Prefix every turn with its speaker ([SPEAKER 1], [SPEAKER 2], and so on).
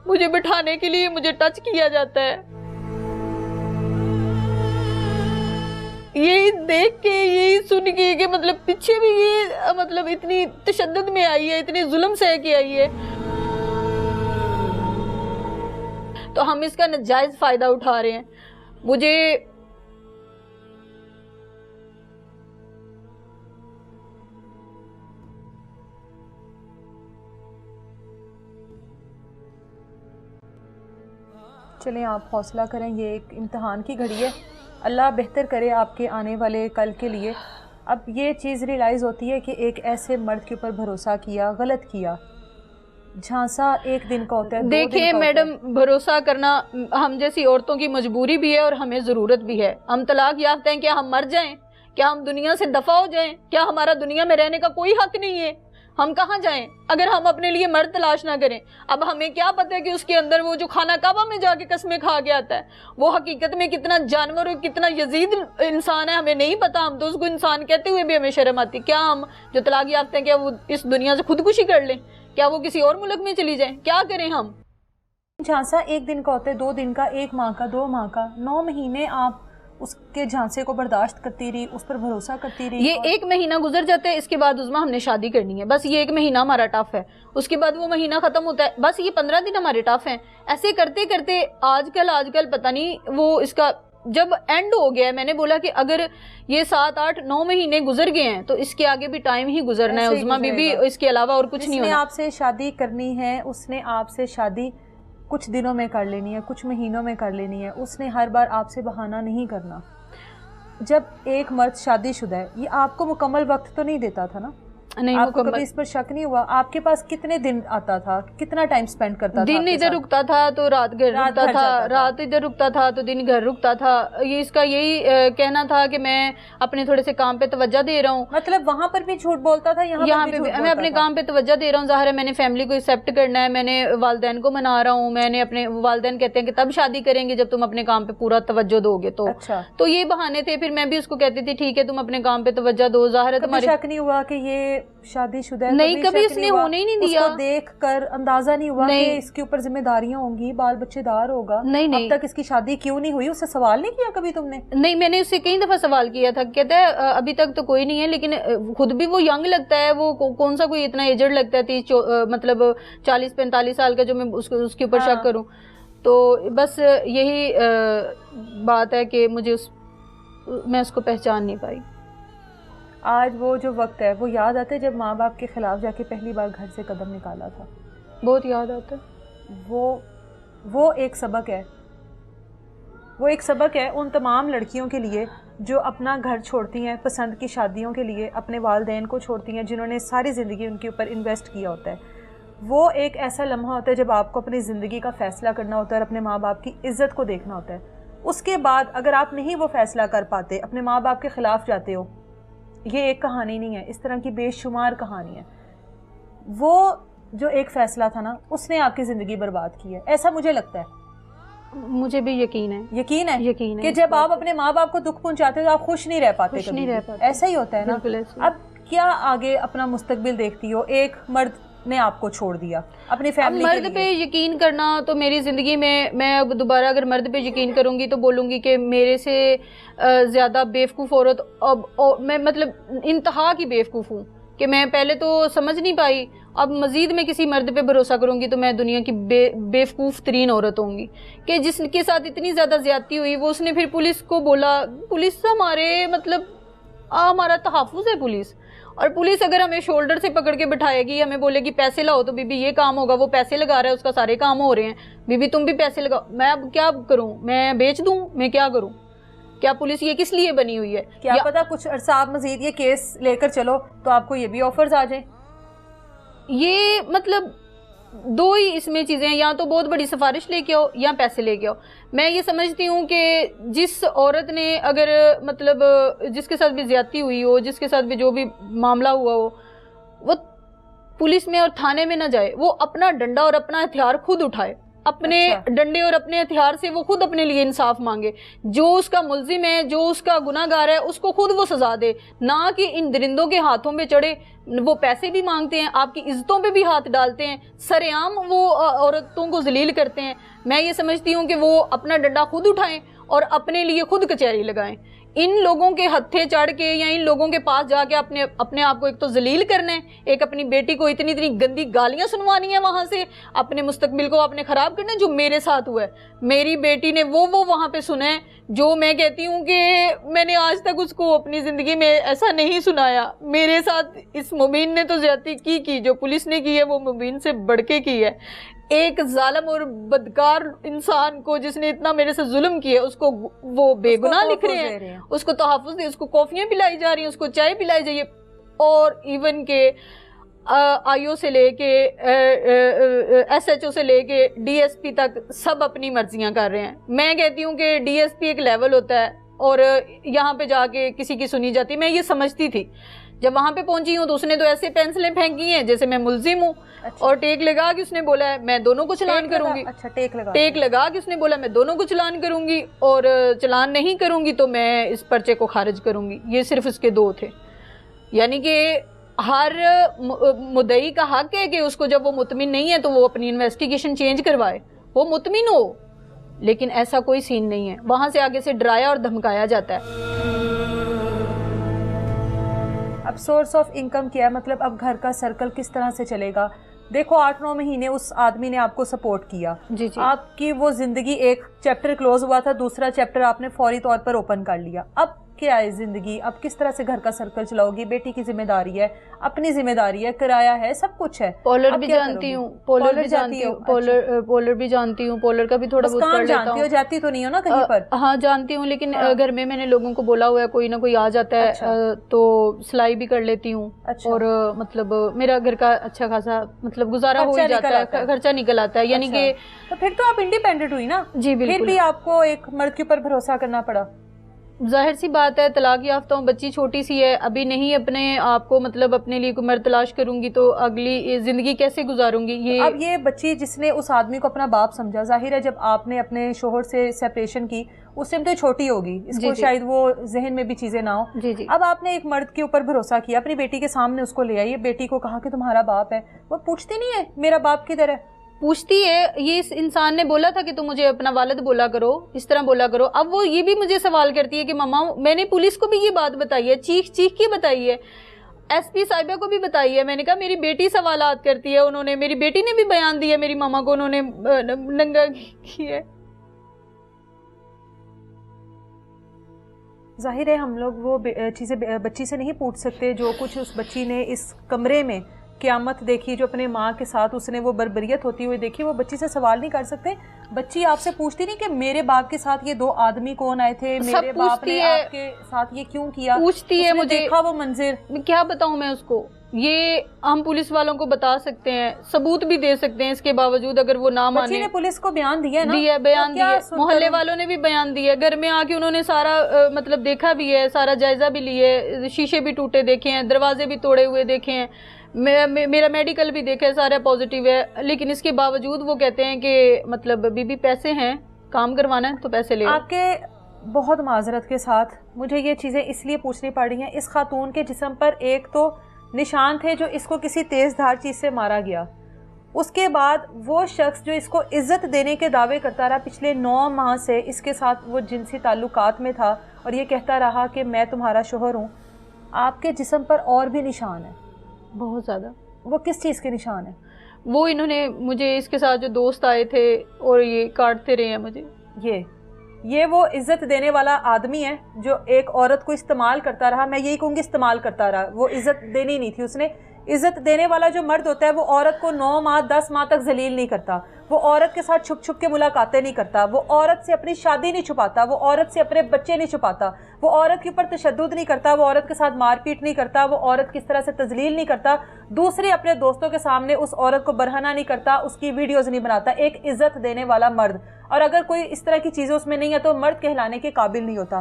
[SPEAKER 1] मुझे बिठाने के लिए मुझे टच किया जाता है। यही देख के, यही सुन के कि मतलब पीछे भी ये मतलब इतनी तशद्दुद में आई है, इतनी जुल्म सह के आई है, तो हम इसका नाजायज फायदा उठा रहे हैं। मुझे
[SPEAKER 2] चलें, आप हौसला करें, ये एक इम्तिहान की घड़ी है, अल्लाह बेहतर करे आपके आने वाले कल के लिए। अब ये चीज़ रियलाइज़ होती है कि एक ऐसे मर्द के ऊपर भरोसा किया, गलत किया। झांसा एक दिन का होता है,
[SPEAKER 1] देखिए मैडम, भरोसा करना हम जैसी औरतों की मजबूरी भी है और हमें ज़रूरत भी है। हम तलाक याफ्ता हैं, क्या हम मर जाएं? क्या हम दुनिया से दफ़ा हो जाएं? क्या हमारा दुनिया में रहने का कोई हक नहीं है? हम कहाँ जाएं अगर हम अपने लिए मर्द तलाश ना करें? अब हमें क्या पता है कि उसके अंदर वो जो खाना काबा में जाके कस्में खा के आता है, वो हकीकत में कितना जानवर और कितना यजीद इंसान है, हमें नहीं पता। हम तो उसको इंसान कहते हुए भी हमें शर्म आती। क्या हम जो तलाक याफ्ता हैं, क्या वो इस दुनिया से खुदकुशी कर लें? क्या वो किसी और मुल्क में चली जाए? क्या करें हम?
[SPEAKER 2] झांसा एक दिन का होता है, 2 दिन का, 1 माह का, 2 माह का, 9 महीने आप उसके झांसे को बर्दाश्त करती रही, उस पर भरोसा करती रही।
[SPEAKER 1] ये 1 महीना गुजर जाता है, इसके बाद उस्मा हमने शादी करनी है, बस ये 1 महीना हमारा टफ है, उसके बाद वो महीना खत्म होता है, बस ये 15 दिन हमारे टफ हैं। ऐसे करते करते आजकल पता नहीं वो इसका जब एंड हो गया है, मैंने बोला कि अगर ये 7, 8, 9 महीने गुजर गए हैं तो इसके आगे भी टाइम ही गुजरना है उस्मा बीबी, इसके अलावा और कुछ नहीं होना।
[SPEAKER 2] आपसे शादी करनी है, उसने आपसे शादी कुछ दिनों में कर लेनी है, कुछ महीनों में कर लेनी है, उसने हर बार आपसे बहाना नहीं करना। जब एक मर्द शादीशुदा है, ये आपको मुकम्मल वक्त तो नहीं देता था ना?
[SPEAKER 1] नहीं,
[SPEAKER 2] आपको कभी इस पर शक नहीं हुआ? आपके पास कितने दिन आता था, कितना टाइम स्पेंड करता था?
[SPEAKER 1] दिन इधर रुकता था तो रात घर रुकता था, रात इधर रुकता था तो दिन घर रुकता था। ये इसका यही कहना था कि मैं अपने थोड़े से काम पे तवज्जो दे रहा हूँ।
[SPEAKER 2] मतलब वहाँ पर भी झूठ बोलता था, यहाँ पे
[SPEAKER 1] मैं अपने काम पे तवज्जो दे रहा हूँ। ज़ाहिर है मैंने फैमिली को एक्सेप्ट करना है, मैंने वालिदैन को मना रहा हूँ, मैंने अपने वालिदैन कहते हैं कि तब शादी करेंगे जब तुम अपने काम पे पूरा तवज्जो दोगे। तो
[SPEAKER 2] अच्छा,
[SPEAKER 1] तो ये बहाने थे। फिर मैं भी उसको कहती थी ठीक है तुम अपने काम पे तवज्जो दो। ज़ाहिर है तुम्हारी
[SPEAKER 2] शक नहीं हुआ कि ये शादीशुदा है?
[SPEAKER 1] नहीं, कभी उसने होने ही नहीं दिया।
[SPEAKER 2] उसको देख कर अंदाजा नहीं हुआ कि इसके ऊपर जिम्मेदारियां होंगी, बाल बच्चेदार होगा?
[SPEAKER 1] नहीं,
[SPEAKER 2] अब तक इसकी शादी क्यों नहीं हुई? उससे सवाल नहीं किया कभी तुमने?
[SPEAKER 1] नहीं, मैंने उससे कई दफा सवाल किया था, कहता है अभी तक तो कोई नहीं है, लेकिन खुद भी वो यंग लगता है, वो कौन सा कोई इतना एजड लगता है, 30 मतलब 40-45 साल का, जो मैं उसके ऊपर शक करूं। तो बस यही बात है कि मैं उसको पहचान नहीं पाई।
[SPEAKER 2] आज वो जो वक्त है वो याद आता है जब माँ बाप के खिलाफ जाके पहली बार घर से कदम निकाला था?
[SPEAKER 1] बहुत याद आता है।
[SPEAKER 2] वो एक सबक है, वो एक सबक है उन तमाम लड़कियों के लिए जो अपना घर छोड़ती हैं पसंद की शादियों के लिए, अपने वालिदैन को छोड़ती हैं जिन्होंने सारी ज़िंदगी उनके ऊपर इन्वेस्ट किया होता है। वो एक ऐसा लम्हा होता है जब आपको अपनी ज़िंदगी का फ़ैसला करना होता है और अपने माँ बाप की इज़्ज़त को देखना होता है। उसके बाद अगर आप नहीं वो फ़ैसला कर पाते, अपने माँ बाप के ख़िलाफ़ जाते हो, ये एक कहानी नहीं है, इस तरह की बेशुमार कहानी है। वो जो एक फ़ैसला था ना, उसने आपकी ज़िंदगी बर्बाद की है, ऐसा मुझे लगता है।
[SPEAKER 1] मुझे भी यकीन है
[SPEAKER 2] कि जब आप अपने माँ बाप को दुख पहुंचाते हो तो आप खुश नहीं रह पाते, ऐसा ही होता है ना। अब क्या आगे अपना मुस्तकबिल देखती हो? एक मर्द ने आपको छोड़ दिया अपनी फैमिली के लिए।
[SPEAKER 1] मर्द पे यकीन करना तो मेरी ज़िंदगी में, मैं अब दोबारा अगर मर्द पे यकीन करूंगी तो बोलूंगी कि मेरे से ज़्यादा बेवकूफ़ औरत अब मैं मतलब इंतहा की बेवकूफ़ हूँ कि मैं पहले तो समझ नहीं पाई, अब मज़ीद मैं किसी मर्द पे भरोसा करूंगी तो मैं दुनिया की बेवकूफ़ तरीन औरत होंगी कि जिसके साथ इतनी ज़्यादा ज़्यादती हुई। वो उसने फिर पुलिस को बोला, पुलिस हमारे मतलब हमारा तहफ़्फ़ुज़ है पुलिस, और पुलिस अगर हमें शोल्डर से पकड़ के बिठाएगी, हमें बोलेगी पैसे लाओ तो बीबी ये काम होगा, वो पैसे लगा रहा है उसका सारे काम हो रहे हैं, बीबी तुम भी पैसे लगाओ। मैं अब क्या करूं? मैं बेच दूं? मैं क्या करूं? क्या पुलिस ये किस लिए बनी हुई है?
[SPEAKER 2] क्या पता कुछ अरसा आप मजीद ये केस लेकर चलो तो आपको ये भी ऑफर्स आ जाए।
[SPEAKER 1] ये मतलब दो ही इसमें चीज़ें हैं, या तो बहुत बड़ी सिफारिश लेके आओ या पैसे लेके आओ। मैं ये समझती हूँ कि जिस औरत ने अगर मतलब जिसके साथ भी ज्यादती हुई हो, जिसके साथ भी जो भी मामला हुआ हो, वो पुलिस में और थाने में ना जाए, वो अपना डंडा और अपना हथियार खुद उठाए अपने डंडे और अपने हथियार से वो खुद अपने लिए इंसाफ मांगे। जो उसका मुल्जिम है, जो उसका गुनाहगार है, उसको खुद वो सजा दे, ना कि इन दरिंदों के हाथों में चढ़े। वो पैसे भी मांगते हैं, आपकी इज्जतों पे भी हाथ डालते हैं, सरेआम वो औरतों को जलील करते हैं। मैं ये समझती हूँ कि वो अपना डंडा खुद उठाएं और अपने लिए खुद कचहरी लगाएं। इन लोगों के हत्थे चढ़ के या इन लोगों के पास जाके अपने आप को एक तो जलील करना है, एक अपनी बेटी को इतनी इतनी गंदी गालियां सुनवानी है, वहां से अपने मुस्तकबिल को आपने खराब करना है। जो मेरे साथ हुआ है, मेरी बेटी ने वो वहां पे सुना है जो मैं कहती हूँ कि मैंने आज तक उसको अपनी जिंदगी में ऐसा नहीं सुनाया। मेरे साथ इस मुबीन ने तो ज्यादती की जो पुलिस ने की है वो मुबीन से बढ़ के की है। एक जालिम और बदकार इंसान को जिसने इतना मेरे से जुल्म किया, उसको वो बेगुनाह लिख रहे हैं, उसको तहफ़्फ़ुज़ दे, उसको कॉफियाँ पिलाई जा रही हैं, उसको चाय पिलाई जाइए। और इवन के आईओ से लेके एसएचओ से लेके डीएसपी तक सब अपनी मर्जियां कर रहे हैं। मैं कहती हूँ कि डीएसपी एक लेवल होता है और यहाँ पे जाके किसी की सुनी जाती है। मैं ये समझती थी, जब वहां पे पहुंची हूँ तो उसने तो ऐसे पेंसिलें फेंकी हैं जैसे मैं मुल्जिम हूँ। अच्छा। और टेक लगा के उसने बोला है मैं दोनों को चलान करूंगी।
[SPEAKER 2] अच्छा, टेक
[SPEAKER 1] लगा के उसने बोला मैं दोनों को चलान करूंगी, और चलान नहीं करूंगी तो मैं इस पर्चे को खारिज करूंगी। ये सिर्फ इसके दो थे। यानी कि हर मुद्दई का हक है कि उसको जब वो मुतमिन नहीं है तो वो अपनी इन्वेस्टिगेशन चेंज करवाए, वो मुतमिन हो। लेकिन ऐसा कोई सीन नहीं है, वहां से आगे से डराया और धमकाया जाता है।
[SPEAKER 2] अब सोर्स ऑफ इनकम क्या है, मतलब अब घर का सर्कल किस तरह से चलेगा? देखो 8-9 महीने उस आदमी ने आपको सपोर्ट किया,
[SPEAKER 1] जी जी।
[SPEAKER 2] आपकी वो जिंदगी, एक चैप्टर क्लोज हुआ था, दूसरा चैप्टर आपने फौरी तौर पर ओपन कर लिया। अब क्या है जिंदगी? अब किस तरह से घर का सर्कल चलाओगी? बेटी की जिम्मेदारी है, अपनी जिम्मेदारी है, किराया है, सब कुछ है।
[SPEAKER 1] पोलर भी जानती हूँ, पोलर भी जानती हूँ, पोलर भी जानती हूँ, पोलर का भी थोड़ा बहुत कर लेता हूँ।
[SPEAKER 2] जाती तो नहीं हो ना कहीं पर?
[SPEAKER 1] हाँ जानती हूँ, लेकिन घर में मैंने लोगों को बोला हुआ है कोई ना कोई आ जाता है। अच्छा। तो सिलाई भी कर लेती हूँ। अच्छा। और मतलब मेरा घर का अच्छा खासा मतलब गुजारा हो ही जाता है, खर्चा निकल आता है। यानी कि
[SPEAKER 2] तो फिर तो आप इंडिपेंडेंट हुई ना। जी बिल्कुल। फिर भी आपको एक मर्द के ऊपर भरोसा करना पड़ा।
[SPEAKER 1] जाहिर सी बात है, तलाक याफ्ता हूं, बच्ची छोटी सी है, अभी नहीं अपने आप को मतलब अपने लिए कोई मर्द तलाश करूंगी तो अगली जिंदगी कैसे गुजारूंगी? ये
[SPEAKER 2] अब ये बच्ची जिसने उस आदमी को अपना बाप समझा, जाहिर है जब आपने अपने शोहर से सेपरेशन की उस टाइम तो छोटी होगी, इसको शायद वो जहन में भी चीजें ना हो। जी जी। अब आपने एक मर्द के ऊपर भरोसा किया, अपनी बेटी के सामने उसको ले आई, बेटी को कहा कि तुम्हारा बाप है, वो पूछती नहीं है मेरा बाप किधर है?
[SPEAKER 1] पूछती है। ये इस इंसान ने बोला था कि तुम मुझे अपना वालिद बोला करो, इस तरह बोला करो। अब वो ये भी मुझे सवाल करती है कि मम्मा मैंने पुलिस को भी ये बात बताई है, चीख चीख के बताई है, एसपी साहिबा को भी बताई है। मैंने कहा मेरी बेटी सवालात करती है, उन्होंने, मेरी बेटी ने भी बयान दिया मेरी मामा को उन्होंने नंगा किया है।
[SPEAKER 2] जाहिर है हम लोग वो चीज़ें बच्ची से नहीं पूछ सकते जो कुछ उस बच्ची ने इस कमरे में क़यामत देखी, जो अपने माँ के साथ उसने वो बर्बरियत होती हुई देखी, वो बच्ची से सवाल नहीं कर सकते। बच्ची आपसे पूछती नहीं कि मेरे बाप के साथ ये दो आदमी कौन आए थे, मेरे बाप ने आपके साथ ये क्यों किया?
[SPEAKER 1] पूछती है मुझे,
[SPEAKER 2] देखा वो मंजिर,
[SPEAKER 1] क्या बताऊं मैं उसको? ये हम पुलिस वालों को बता सकते हैं, सबूत भी दे सकते हैं, इसके बावजूद अगर वो ना माने।
[SPEAKER 2] ने पुलिस को बयान दिया ना?
[SPEAKER 1] दिया, बयान दिया, मोहल्ले वालों ने भी बयान दिया, घर में आके उन्होंने सारा मतलब देखा भी है, सारा जायजा भी लिए, शीशे भी टूटे देखे हैं, दरवाजे भी तोड़े हुए देखे हैं, मेरा मेडिकल भी देखा है, सारा पॉजिटिव है। लेकिन इसके बावजूद वो कहते हैं कि मतलब बीबी पैसे हैं, काम करवाना है तो पैसे ले।
[SPEAKER 2] आपके बहुत माजरत के साथ मुझे ये चीज़ें इसलिए पूछनी पड़ रही हैं, इस खातून के जिस्म पर एक तो निशान थे जो इसको किसी तेज़ धार चीज़ से मारा गया, उसके बाद वो शख्स जो इसको इज्जत देने के दावे करता रहा पिछले 9 माह से, इसके साथ वो जिनसी ताल्लुकात में था और ये कहता रहा कि मैं तुम्हारा शोहर हूँ। आपके जिस्म पर और भी निशान है,
[SPEAKER 1] बहुत ज़्यादा।
[SPEAKER 2] वो किस चीज़ के निशान है?
[SPEAKER 1] वो इन्होंने मुझे, इसके साथ जो दोस्त आए थे और ये काटते रहे हैं मुझे।
[SPEAKER 2] ये वो इज्जत देने वाला आदमी है जो एक औरत को इस्तेमाल करता रहा। मैं यही कहूँगी इस्तेमाल करता रहा, वो इज्जत देनी नहीं थी उसने। इज्जत देने वाला जो मर्द होता है वो औरत को 9 माह 10 माह तक जलील नहीं करता, वो औरत के साथ छुप छुप के मुलाकातें नहीं करता, वो औरत से अपनी शादी नहीं छुपाता, वो औरत से अपने बच्चे नहीं छुपाता, वो औरत के ऊपर तशद्दुद नहीं करता, वो औरत के साथ मारपीट नहीं करता, वो औरत किस तरह से तजलील नहीं करता, दूसरे अपने दोस्तों के सामने उस औरत को बरहना नहीं करता, उसकी वीडियोज़ नहीं बनाता। एक इज्जत देने वाला मर्द। और अगर कोई इस तरह की चीज़ें उसमें नहीं है तो मर्द कहलाने के काबिल नहीं होता।